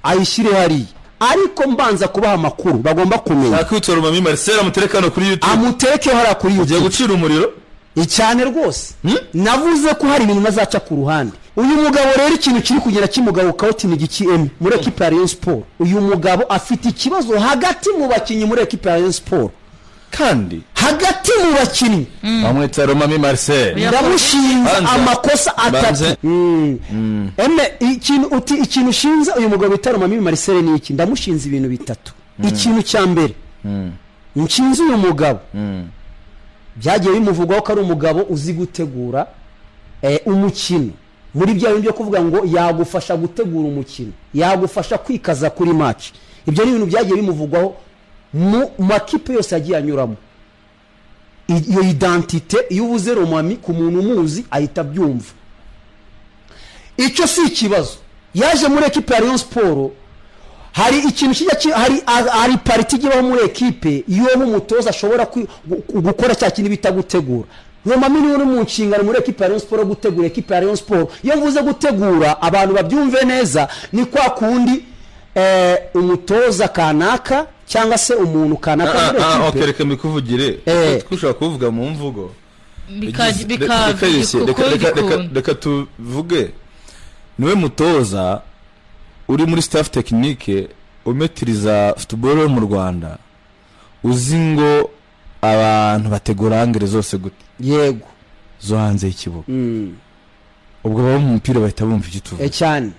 ayishyire hari ariko mbanza kubaha amakuru bagomba kumenya nakwitora Mami Marcel amuterekano kuri YouTube amutereke hara kuri YouTube ugiye gucira umuriro cyane rwose navuze ko hari ibintu mazaca ku ruhande uyu mugabo rero ikintu kiri kugera kimugabo Kauti ni gikiem muri equipe ya Rayon Sport uyu mugabo afite ikibazo hagati mu bakinyi muri equipe ya Rayon Sport kandi hagati mu bakinyi bamwita Mami Marcel ndamushinza amakosa atatu ikintu shinza uyu mugabo bita Mami Marcel ni iki ndamushinza ibintu bitatu ikintu cya mbere nshinza uyu mugabo byagiye bimuvugwaho ko ari umugabo uzi gutegura umukino muri bya bintu byo kuvuga ngo yagufasha gutegura umukino yagufasha kwikaza kuri match ibyo ni ibintu byagiye bimuvugwaho mu makipe yose yagiye anyuramo iyo identite iyo ubuze Romami ku muntu umuzi ahita byumva icyo si ikibazo yaje muri equipe ya Rayon Sport hari ikintu kijya hari pariti gibaho muri equipe iyo nk'umutoza ashobora gukora cya kintu bita gutegura Romami niwe mu nshingano muri equipe ya Rayon Sport gutegura equipe ya Rayon Sport iyo mvuze gutegura abantu babyumve neza ni kwa kundi umutoza kanaka cyangwa se umuntu kanaka muri equipe okereka mikuvugire twushaka kuvuga mu mvugo reka tuvuge niwe mutoza uri muri staff technique umetiriza football mu Rwanda uzi ngo abantu bategura angere zose gute yego zo hanze y'ikibuga ubwo baba mu mupira bahita bumva igituvu cyane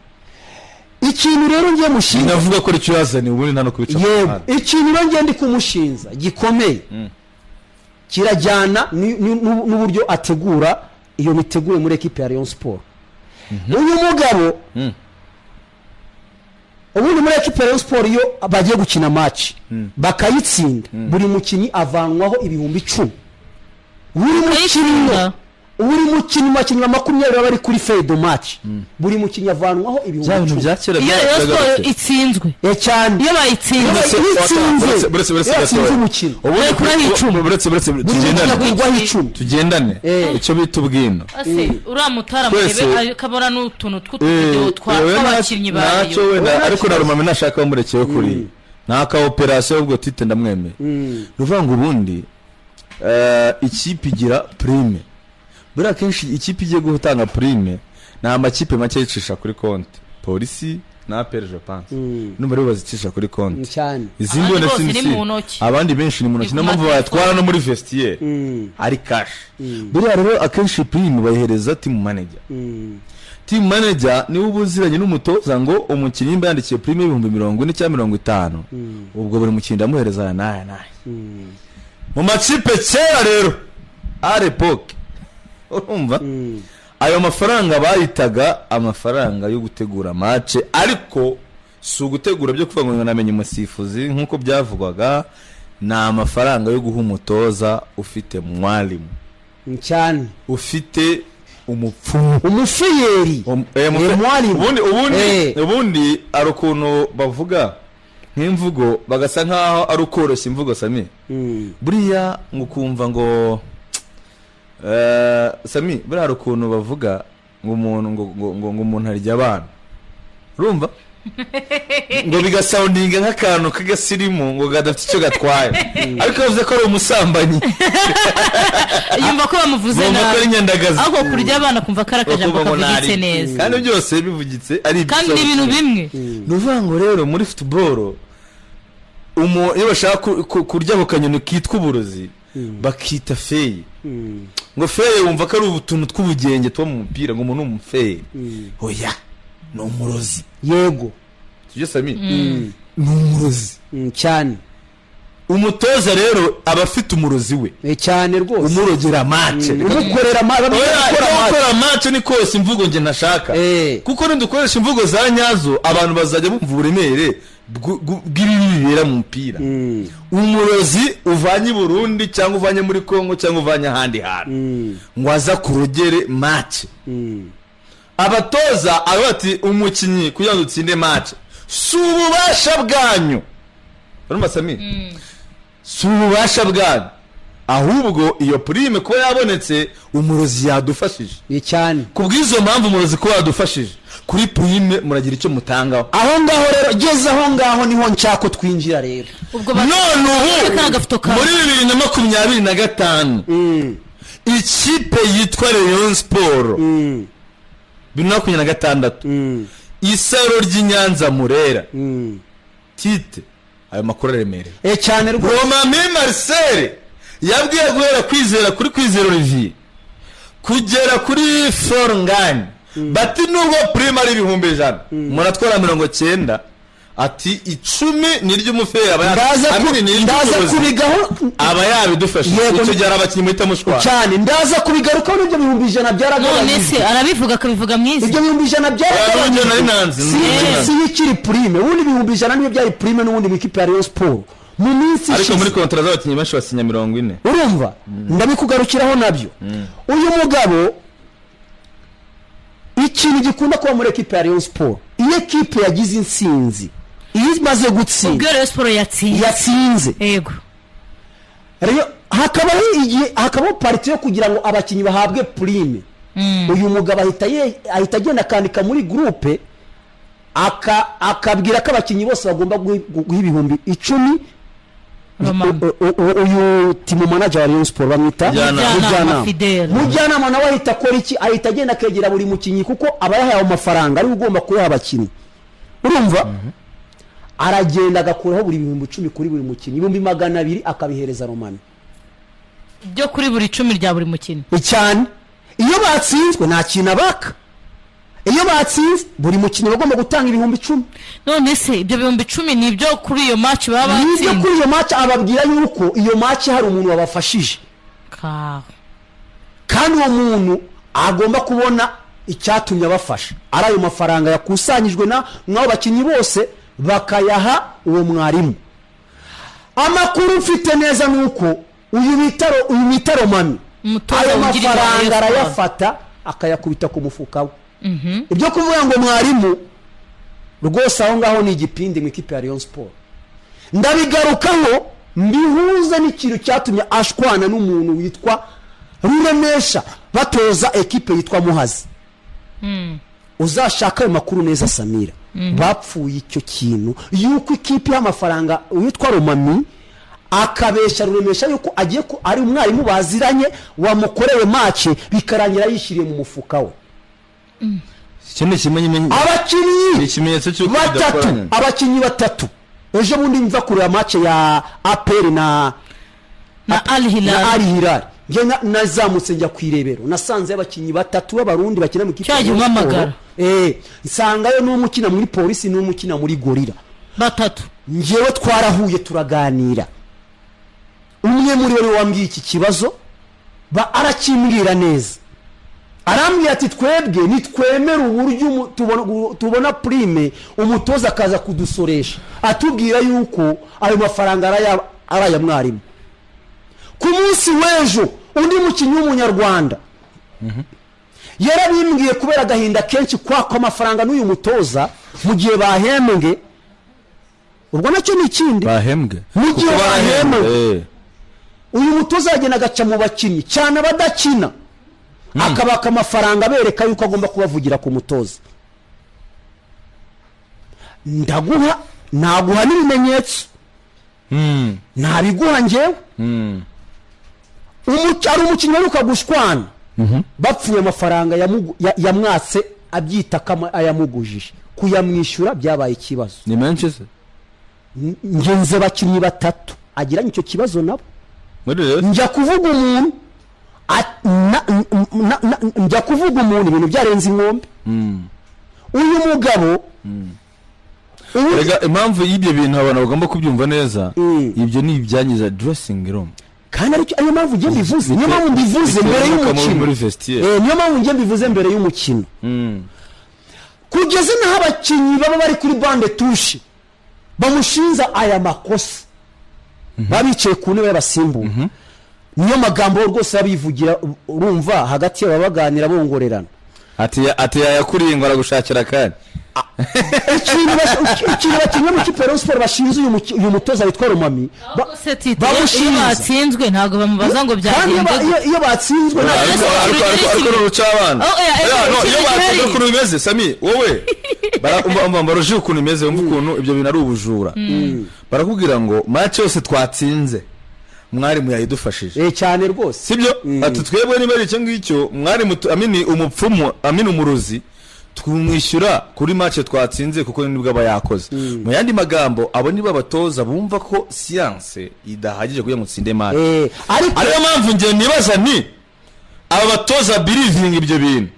ikintu rero ngiye mushinza ndavuga ko icyo yazanye ubundi nta no kubica yego ikintu rero ngiye ndi kumushinza gikomeye kirajyana n'uburyo ategura iyo mitegure muri equipe ya Rayon Sport uyu mugabo ubundi muri equipe ya Rayon Sport iyo bagiye gukina match bakayitsinda buri mukinyi avanwaho ibihumbi 10 buri mukinyi makinyi 20 bari kuri feuille match buri mukinyi avanwaho ibihumbi 10 iyo Sport itsinzwe cyane iyo bayitsinze tugendane icyo bita ubwino uramutara murebe kabora n'utuntu tw'utuvideo tw'abakinnyi bayo nacyo wenda ariko na Romami nashaka bamurekewe kuri naka operation ubwo tite ndamwemeye ruvuga ngo ubundi ikipe igira prime bura kenshi ikipe igiye gutanga prime na amakipe make yicisha kuri konti polisi na APR je pense numva rero bazicisha kuri konti izindi wenda abandi benshi ni mu ntoki n'amvu batwara no muri vestiaire ari cash bura rero akenshi prime bayihereza team manager niwe ubuziranye n'umutoza ngo umukinnyi mbandikiye prime 40 cyangwa 50 ubwo buri mukinnyi ndamuhereza naye mu makipe kera rero à l'époque urumva ayo mafaranga bayitaga amafaranga yo gutegura match ariko si ugutegura byo kuvuga ngo namenye umusifuzi nkuko byavugwaga na amafaranga yo guha umutoza ufite mwalimu cyane ufite umufiyeri mwalimu ubundi arukuntu bavuga nk'imvugo bagasa nkaho ari ukoroshya imvugo Sami buriya ngukumva ngo Sami buriya arukuntu bavuga ngo umuntu harya abana urumva ngo bigasoundinga nk'akantu kagasirimu ngo gadafite icyo gatwaye ariko yavuze ko ari umusambanyi yumva ko bamuvuze ahubwo kurya abana kumva karakajambo kavugitse neza kandi byose bivugitse ari kandi ibintu bimwe nuvuga ngo rero muri football iyo bashaka kurya ako kanyoni kitwa uburozi bakita feye ngo feye wumva ko ari utuntu tw'ubugenge tuba mu mupira ngo umuntu umufeye oya no umurozi yego tujye Sami no umurozi cyane umutoza rero aba afite umurozi we cyane rwose umurogera match umukorera match ni kose imvugo nge nashaka kuko nindukoresha imvugo za nyazo abantu bazajya bumva uburemere bw'ibibera mu mupira umurozi uvanye Burundi cyangwa uvanye muri Kongo cyangwa uvanye ahandi hantu ngo aza kurogere match abatoza abati umukinyi kugira ngo utsinde match sububasha bwanyu urumva Sami sububasha bwanyu ahubwo iyo prime kuba yabonetse umurozi yadufashije cyane kubwizo mpamvu umurozi ko yadufashije kuri prime muragira icyo mutangaho aho ngaho rero geze aho ngaho niho nshaka twinjira rero none ubu muri 2025 ikipe yitwa Rayon Sport 2026 isaro ry'Inyanza Murera tite ayo makuru aremereye cyane rwose Romami Marcel yabwiye guhera kwizera Olivier kugera kuri Forngani bati nubwo prime ari 100,000 muratwara 90 ati 10 niryo umufera ndaza kubigaho aba yabidufasha icyo gihe abakinnyi muhita mushwara cyane ndaza kubigarukaho n'ibyo 100,000 byaragabanije none se arabivuga akabivuga mwiza ibyo 100,000 byaragabanije si ikiri prime ubundi 100,000 niyo byari prime n'ubundi mu ikipe ya Rayon Sport mu minsi ariko muri kontra z'abakinnyi benshi basinya 40 urumva ndabikugarukiraho nabyo uyu mugabo ikintu gikunda kuba muri ekipe ya Rayon Sport iyo ekipe yagize insinzi iyo imaze gutsinda ubwo Rayon Sport yatsinze yego rero hakabaho pariti yo kugira ngo abakinnyi bahabwe prime uyu mugabo ahita agenda akandika muri groupe akabwira ko abakinnyi bose bagomba guha 10,000 uyu timu manager wa Rayon Sport bamwita Mujyanama nawe ahita akora iki ahita agenda akegera buri mukinnyi kuko aba yahaye amafaranga ari ugomba kuyaha abakinnyi urumva aragenda agakuraho buri 10,000 kuri buri mukinnyi 200 akabihereza Romami byo kuri buri 10 rya buri mukinnyi cyane iyo batsinzwe nta kintu abaka iyo batsinze buri mukinnyi bagomba gutanga 10,000 none se ibyo 10,000 ni ibyo kuri iyo match baba batsinze nibyo kuri iyo match ababwira yuko iyo match hari umuntu wabafashije kandi uwo muntu agomba kubona icyatumye abafasha ari ayo mafaranga yakusanyijwe n'abo bakinnyi bose bakayaha uwo mwarimu amakuru mfite neza nuko uyu bita Romami ayo mafaranga arayafata akayakubita ku mufuka we ibyo kuvuga ngo mwarimu rwose aho ngaho ni igipindi mu ikipe ya Rayon Sport ndabigarukaho mbihuze n'ikintu cyatumye ashwana n'umuntu witwa Ruremesha batoza ekipe yitwa Muhazi uzashaka ayo makuru neza Samira bapfuye icyo kintu yuko ikipe y'amafaranga witwa Romami akabesha Ruremesha yuko agiye ko ari umwarimu baziranye wamukoreye match bikarangira yishiriye mu mufuka we abakinnyi batatu ejo bundi mva kureba match ya APR na Al Hilal nge nazamutse njya kwirebero nasanze abakinnyi batatu b'abarundi bakina mu kipe nsangayo n'umukina muri polisi n'umukina muri gorira batatu ngewe twarahuye turaganira umwe muri bo wambwiye iki kibazo arakimbwira neza arambwira ati twebwe nitwemera uburyo tubona prime umutoza akaza kudusoresha atubwira yuko ayo mafaranga araya mwarimu ku munsi w'ejo undi mukinnyi w'umunyarwanda yarabimbwiye kubera agahinda kenshi kwako amafaranga n'uyu mutoza mu gihe bahembwe ubwo nacyo ni ikindi bahembwe mu gihe bahembwe uyu mutoza yagenda agaca mu bakinnyi cyane abadakina akabaka amafaranga bereka yuko agomba kubavugira ku mutoza naguha n'ibimenyetso ntabiguha njyewe ari umukinnyi aruka gushwana bapfuye amafaranga yamwatse abyita kama ayamugujije kuyamwishyura byabaye ikibazo ni menshi se ngenze abakinnyi batatu agiranye icyo kibazo nabo njya kuvuga umuntu ibintu byarenze inkombe uyu mugabo impamvu y'ibyo bintu abantu bagomba kubyumva neza ibyo ni ibyangiza dressing room kandi aricyo ayo mpamvu ngiye mbivuze niyo mpamvu mbivuze mbere y'umukino niyo mpamvu ngiye mbivuze mbere y'umukino kugeza naho abakinnyi baba bari kuri bande tushe bamushinza aya makosa babicaye ku ntebe y'abasimbuye niyo magambo rwose abivugira urumva hagati y'aba baganira bongorerana ati yakuriye ngo aragushakira kandi ikintu bakinnye mu kipe Rayon Sport bashinze uyu mutoza witwa Romami iyo batsinzwe ntabwo bamubaza ngo byagenze iyo batsinzwe ariko ruca abana iyo batsinzwe ukuntu bimeze Sami wowe baroje ukuntu bimeze wumva ukuntu ibyo bintu ari ubujura barakubwira ngo match yose twatsinze mwari muyayidufashije cyane rwose sibyo ati twebwe niba ari icyo ngicyo mwari amini umupfumu amini umuruzi twumwishyura kuri match twatsinze kuko nibwo aba yakoze mu yandi magambo abo niba batoza bumva ko science idahagije kugira ngo tsinde match ariyo mpamvu ngiye nibaza ni aba batoza believing ibyo bintu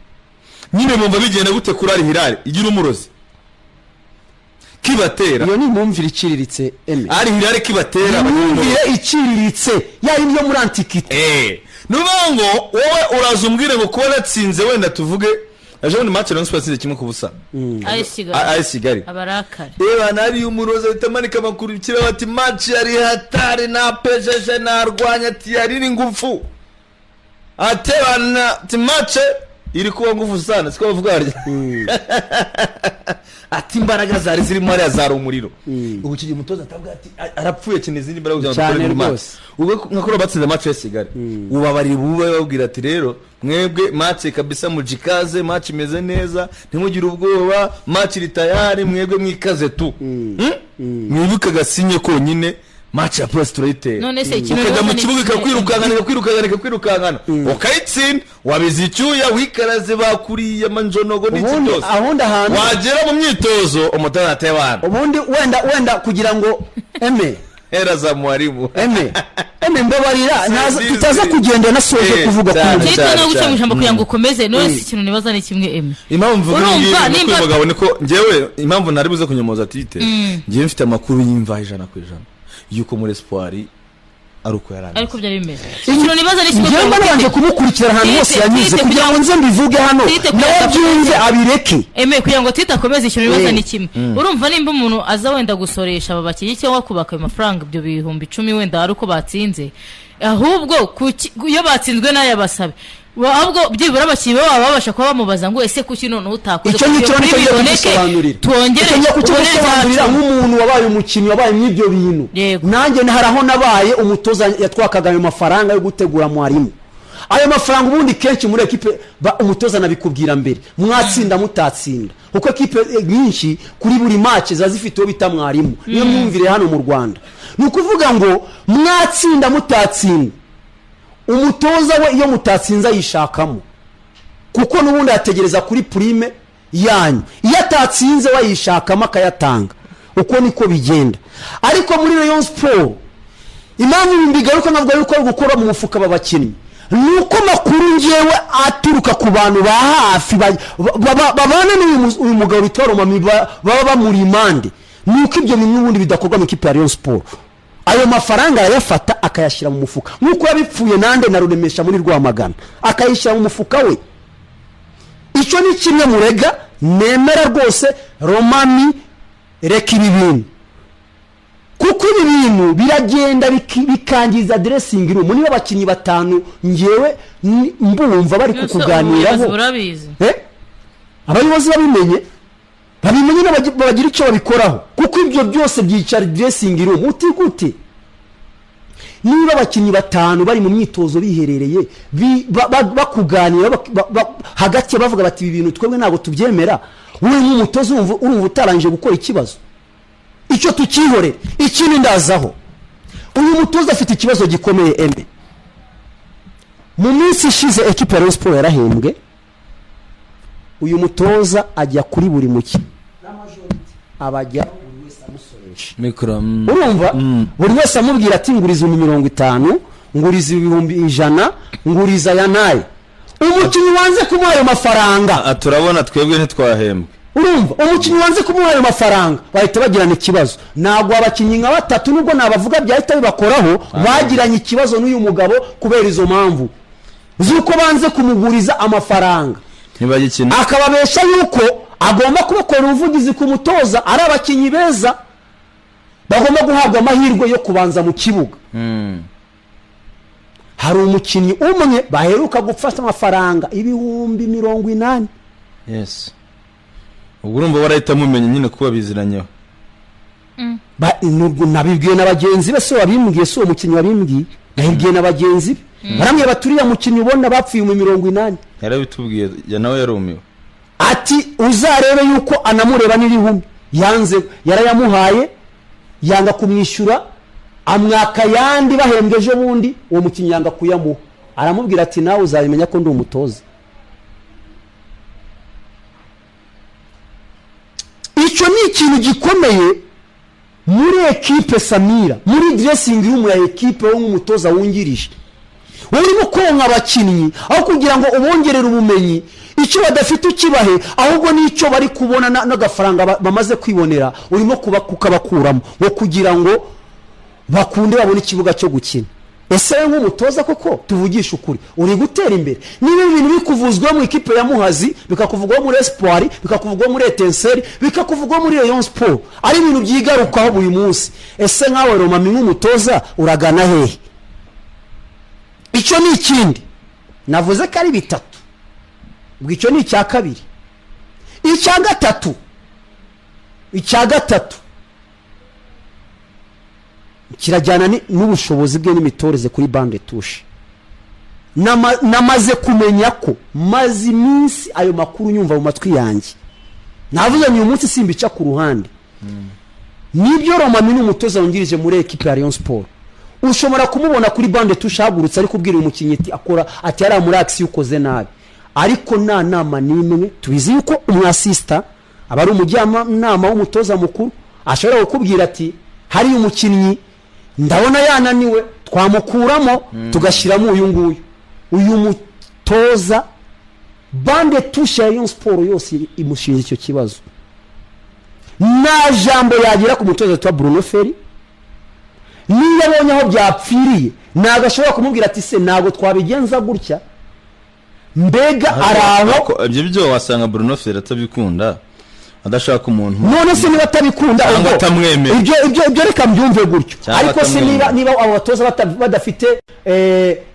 nyine bumva bigenda gute kuri Al Hilal igira umurozi kibatera iyo ni mumvira iciriritse Al Hilal kibatera mumvira iciriritse yari yo muri antiquite nubango wowe urazumbwire ngo kuba natsinze wenda tuvuge aje match Rayon Sport itsinze kimwe ku busa AS Kigali abarakare nari umuroza bitamanika makuru bikira bati match yari hatari na pejeje narwanya ati yari ngufu atebana ati match iri kuba ngufu sana siko bavuga arya ati imbaraga zari zirimo ari azara umuriro ubu kije mutoza atavuga ati arapfuye cyane izindi imbaraga kugira ngo dukore match ubwo nkakora batsinze match ya Kigali ubabari bube babwira ati rero mwebwe match kabisa mujikaze match imeze neza ntimugire ubwoba match iri tayari mwebwe mwikaze tu mwibuka gasinye konyine match ya Plus turayitera none se ikintu ukajya mu kibuga kwirukankana ukayitsinda wabizicyuya wikaraze bakuriye amanjonogo n'iki byose wagera mu myitozo umutana atebana ubundi wenda kugira ngo era za mwarimu mbabarira tutaza kugenda nasoje kuvuga ku cyitwa no guca mu ijambo kugira ngo ukomeze none se ikintu nibaza ni kimwe impamvu ngiye kwibagabo niko ngewe impamvu nari buze kunyomoza tite ngiye mfite amakuru y'imva 100% yuko muri Espoir ari uko yarandi ariko byari bimeze ikintu nibaza ni kimwe ngiye mbanje kumukurikira ahantu hose yanyuze kugira ngo nze mbivuge hano nawe byumve abireke kugira ngo tita akomeze ikintu nibaza ni kimwe urumva nimba umuntu aza wenda gusoresha ababakiye cyangwa kubaka ayo mafaranga ibyo bihumbi 10 wenda ari uko batsinze ahubwo iyo batsinzwe nayo basabe ahubwo byibura abakinnyi baba babasha kuba bamubaza ngo ese kuki none utakoze icyo nicyo kusobanurira twongere kusobanurira nk'umuntu wabaye umukinnyi wabaye mw'ibyo bintu nanjye haraho nabaye umutoza yatwakaga ayo mafaranga yo gutegura mwarimu ayo mafaranga ubundi kenshi muri equipe umutoza nabikubwira mbere mwatsinda mutatsinda kuko equipe nyinshi kuri buri match zazifite bita mwarimu niyo mwumvire hano mu Rwanda ni ukuvuga ngo mwatsinda mutatsinda umutoza we iyo mutatsinza yishakamo kuko nubundi ategereza kuri prime yanyu iyo atatsinze wayishakamo akayatanga uko niko bigenda ariko muri Rayon Sport impamvu mbigaruka navuga yuko ari gukora mu mufuka babakinnyi nuko makuru ngewe aturuka ku bantu ba hafi babana n'uyu mugabo bitwa Romami baba bamuri impande nuko ibyo bintu n'ubundi bidakorwa mu kipe ya Rayon Sport ayo mafaranga yafata akayashyira mu mufuka nkuko yabipfuye nande na Ruremesha muri Rwamagana akayishyira mu mufuka we icyo ni kimwe murega nemera rwose Romami reka ibi bintu kuko ibi bintu biragenda bikangiza dressing room niba abakinnyi batanu ngewe mbumva bari kukuganiraho abayobozi babimenye bagira icyo babikoraho kuko ibyo byose byicara dressing room utigute niba abakinnyi batanu bari mu myitozo biherereye bakuganira hagati bavuga bati ibi bintu twebwe ntabwo tubyemera wowe nk'umutozo urumva utarangije gukora ikibazo icyo tukihorera ikindi ndazaho uyu mutoza afite ikibazo gikomeye mu minsi ishize equipe ya Rayon Sport yarahembwe uyu mutoza ajya kuri buri mukinnyi abajya buri wese amusoresha mikro urumva buri wese amubwira ati nguriza 50 nguriza 100 nguriza ya naye umukinnyi wanze kumuha ayo mafaranga turabona twebwe ntitwahembwe urumva umukinnyi wanze kumuha ayo mafaranga bahita bagirana ikibazo nagwa abakinnyi nka batatu nubwo nabavuga byahita bibakoraho bagiranye ikibazo n'uyu mugabo kubera izo mpamvu zuko banze kumuguriza amafaranga ntibagikina akababesha yuko agomba kubakora ubuvugizi ku mutoza ari abakinnyi beza bagomba guhabwa amahirwe yo kubanza mu kibuga hari umukinnyi umwe baheruka gufata amafaranga 80,000 yes ubwo urumva warahita mumenya nyine kuba biziranyeho nabibwiye na bagenzi be so wabimbwiye so umukinnyi wabimbwiye nabibwiye na bagenzi be baramwe baturiya mukinnyi ubona bapfuye mu 80 yarabitubwiye nawe yarumiwe ati uzarebe yuko anamureba n'irihumi yanze yarayamuhaye yanga kumwishyura amwaka yandi bahembweje bundi uwo mukinnyi yanga kuyamuha aramubwira ati nawe uzabimenya ko ndi umutoza icyo ni ikintu gikomeye muri ekipe Samira muri dressing room ya ekipe wo nk'umutoza wungirije urimo konka abakinnyi aho kugira ngo ubongerere ubumenyi icyo badafite ukibahe ahubwo n'icyo bari kubona n'agafaranga bamaze kwibonera urimo kukabakuramo ngo kugira ngo bakunde babone ikibuga cyo gukina ese nk'umutoza koko tuvugisha ukuri uri gutera imbere niba ibintu bikuvuzwa mu ikipe ya Muhazi bikakuvugwa muri Espoir bikakuvugwa muri Etincelle bikakuvugwa muri Rayon Sport ari ibintu byigarukaho buri munsi ese nkawe Romami nk'umutoza uragana hehe icyo ni ikindi navuze ko ari bitatu ubwo icyo ni icya kabiri icya gatatu kirajyana n'ubushobozi bwe n'imitoreze kuri bande touche namaze kumenya ko maze iminsi ayo makuru nyumva mu matwi yanjye navuze ni umunsi simbica ku ruhande nibyo Romami n'umutoza wungirije muri equipe ya Rayon Sport ushobora kumubona kuri bande touche hagurutse ari kubwira umukinnyi ati yari muri action ukoze nabi ariko nta nama nimwe tubizi yuko umwasista aba ari umujyanama w'umutoza mukuru ashobora kukubwira ati hari umukinnyi ndabona yananiwe twamukuramo tugashyiramo uyu mutoza bande touche ya Rayon Sport yose imushinja icyo kibazo na jambo yagira ku mutoza twa Bruno Ferry niba abonye aho byapfiriye nagashobora kumubwira ati se nago twabigenza gutya mbega araho ibyo wasanga Bruno Ferry atabikunda adashaka umuntu none se niba atabikunda ibyo reka mbyumve gutyo ariko se niba abo batoza badafite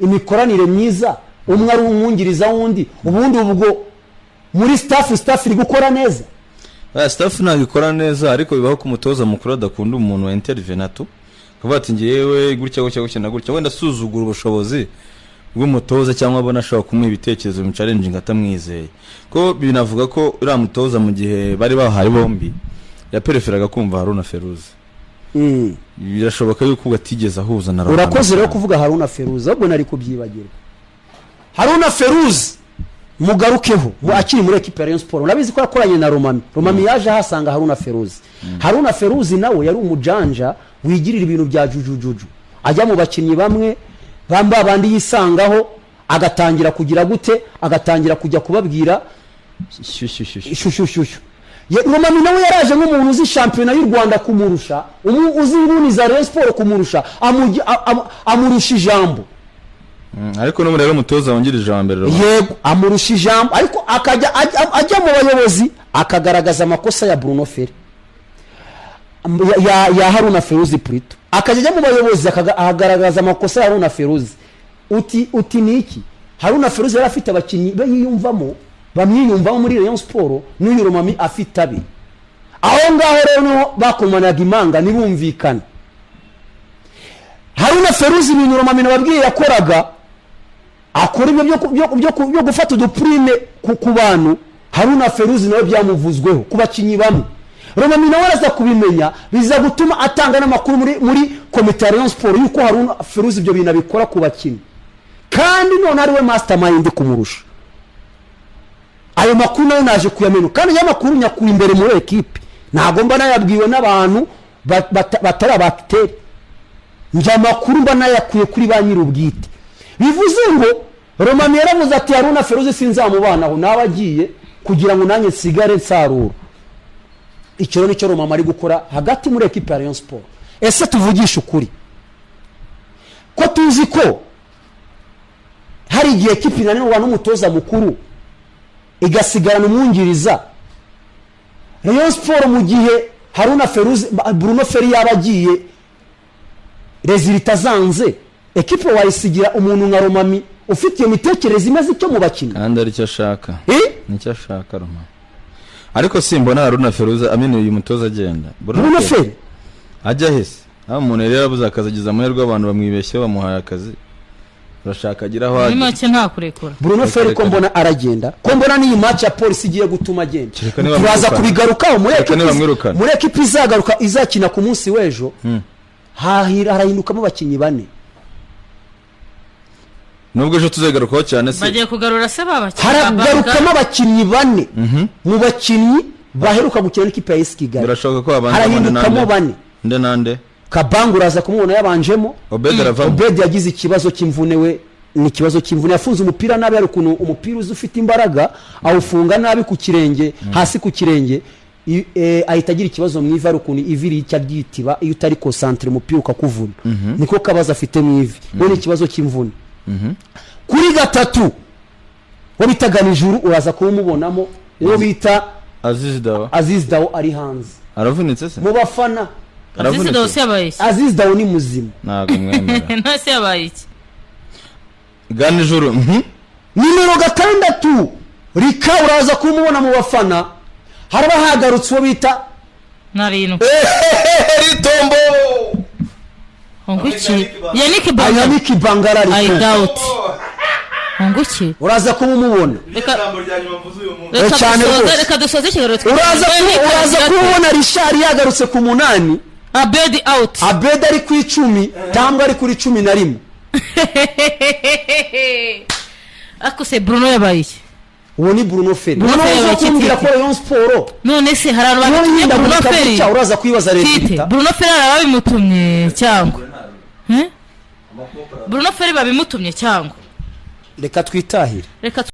imikoranire myiza umwe ari umwungiriza wundi ubundi ubwo muri staff iri gukora neza staff nagikora neza ariko bibaho ku mutoza mukuru adakunda umuntu wa intervenato kuvuga ati ngiyewe gutya na gutya wenda suzugura ubushobozi bw'umutoza cyangwa abona ashobora kumuha ibitekerezo mu challenging atamwizeye ko binavuga ko uriya mutoza mu gihe bari bahaye bombi yapereferaga kumva Haruna Feruzi birashoboka yuko ugatigeze ahuza na Romami urakoze rero kuvuga Haruna Feruzi ahubwo nari kubyibagirwa Haruna Feruzi mugarukeho akiri muri equipe ya Rayon Sport urabizi ko yakoranye na Romami yaje hasanga Haruna Feruzi Haruna Feruzi nawe yari umujanja wigirira ibintu bya jujujuju ajya mu bakinnyi bamwe bamba bandi yisangaho agatangira kugira gute agatangira kujya kubabwira shushushushu Romami nawe yaraje nk'umuntu uzi championnat y'u Rwanda kumurusha uzi inguni za Rayon Sport kumurusha amurusha ijambo ariko no rero umutoza wongirije ijambo rero yego amurusha ijambo ariko akajya ajya mu bayobozi akagaragaza amakosa ya Bruno Ferry ya Haruna Feruzi Prito akajya mu bayobozi akagaragaza amakosa ya Haruna Feruzi uti niki Haruna Feruzi yari afite abakinnyi bayiyumvamo bamwiyumvamo muri Rayon Sport n'uyu Romami afite abi aho ngaho rero bakomanaga imanga nibumvikana Haruna Feruzi ibintu Romami nababwiye yakoraga akora ibyo byo gufata uduprime ku bantu Haruna Feruzi nawe byamuvuzweho ku bakinnyi bamwe Romami nawe araza kubimenya biza gutuma atanga n'amakuru muri komite ya Rayon Sport yuko Haruna Feruzi ibyo bintu abikora ku bakinnyi kandi none ari we mastermind kumurusha ayo makuru nayo naje kuyamenya kandi ya makuru nyakuye imbere muri equipe ntago mba nayabwiwe n'abantu batari abakitere njya makuru mba nayakuye kuri ba nyir'ubwite bivuze ngo Romami yaravuze ati Haruna Feruzi sinzamubanaho nabagiye kugira ngo nanjye sigare nsaruro icyo nicyo Romami ari gukora hagati muri equipe ya Rayon Sport ese tuvugisha ukuri ko tuzi ko hari igihe equipe inanirwa n'umutoza mukuru igasigarana umwungiriza Rayon Sport mu gihe Haruna Feruzi Bruno Ferry yabagiye resultat zanze equipe wayisigira umuntu nka Romami ufite iyo mitekerereze imaze icyo mu bakinnyi kandi aricyo ashaka Eh? nicyo ashaka Roma ariko simbona Haruna Feruza amene uyu mutoza agenda Bruno Feri ajya hese aho umuntu rero abuze akazi agize amahirwe abantu bamwibeshye bamuhaye akazi urashaka agira aho muri ajya make nta kurekura Bruno Feri ko mbona aragenda ko mbona n'iyi match ya polisi igiye gutuma agenda Kereka niba turaza bamwirukana. kubigarukaho Kereka niba bamwirukana. muri ekipi izagaruka izakina ku munsi w'ejo harahindukamo abakinnyi bane nubwo ejo tuzegarukaho cyane se bagiye kugarura se babakinnyi haragarukamo abakinnyi bane mu bakinnyi baheruka gukina n'ikipe ya AS Kigali birashoboka ko abanza harahindukamo bane nde Kabangu uraza kumubona yabanjemo Obed aravamo Obed yagize ikibazo cy'imvune we ni ikibazo cy'imvune yafunze umupira nabi ari ukuntu umupira uzi ufite imbaraga awufunga nabi ku kirenge hasi ku kirenge ahita agira ikibazo mu ivi ari ukuntu ivi ricya ryitiba iyo utari concentre umupira ukakuvuna niko kabazo afite mu ivi we ni ikibazo cy'imvune kuri gatatu wo bitaga Nijuru uraza kumubonamo uwo bita Aziz Dawo ari hanze aravunitse se mu bafana Aziz Dawo se yabaye iki Aziz Dawo ni muzima ntabwo mwemera nta se yabaye iki Ganijuru nimero 6 Rika uraza kumubona mu bafana haraba hagarutse uwo bita narino Ritombo onguki Yannick Bangara I doubt onguki uraza kumubona reka dusoze ikigaruro uraza kumubona Richard yagarutse ku 8 Abed out Abed ari ku 10 cyangwa ari kuri 11 ako se Bruno yabaye iki uwo ni Bruno Feri Bruno Feri yabaye iki kumbwira ko Rayon Sport none se hari abantu batumye Bruno Feri uraza kwibaza leta Bruno Feri arababimutumye cyangwa Bruno Feri babimutumye cyangwa reka twitahire reka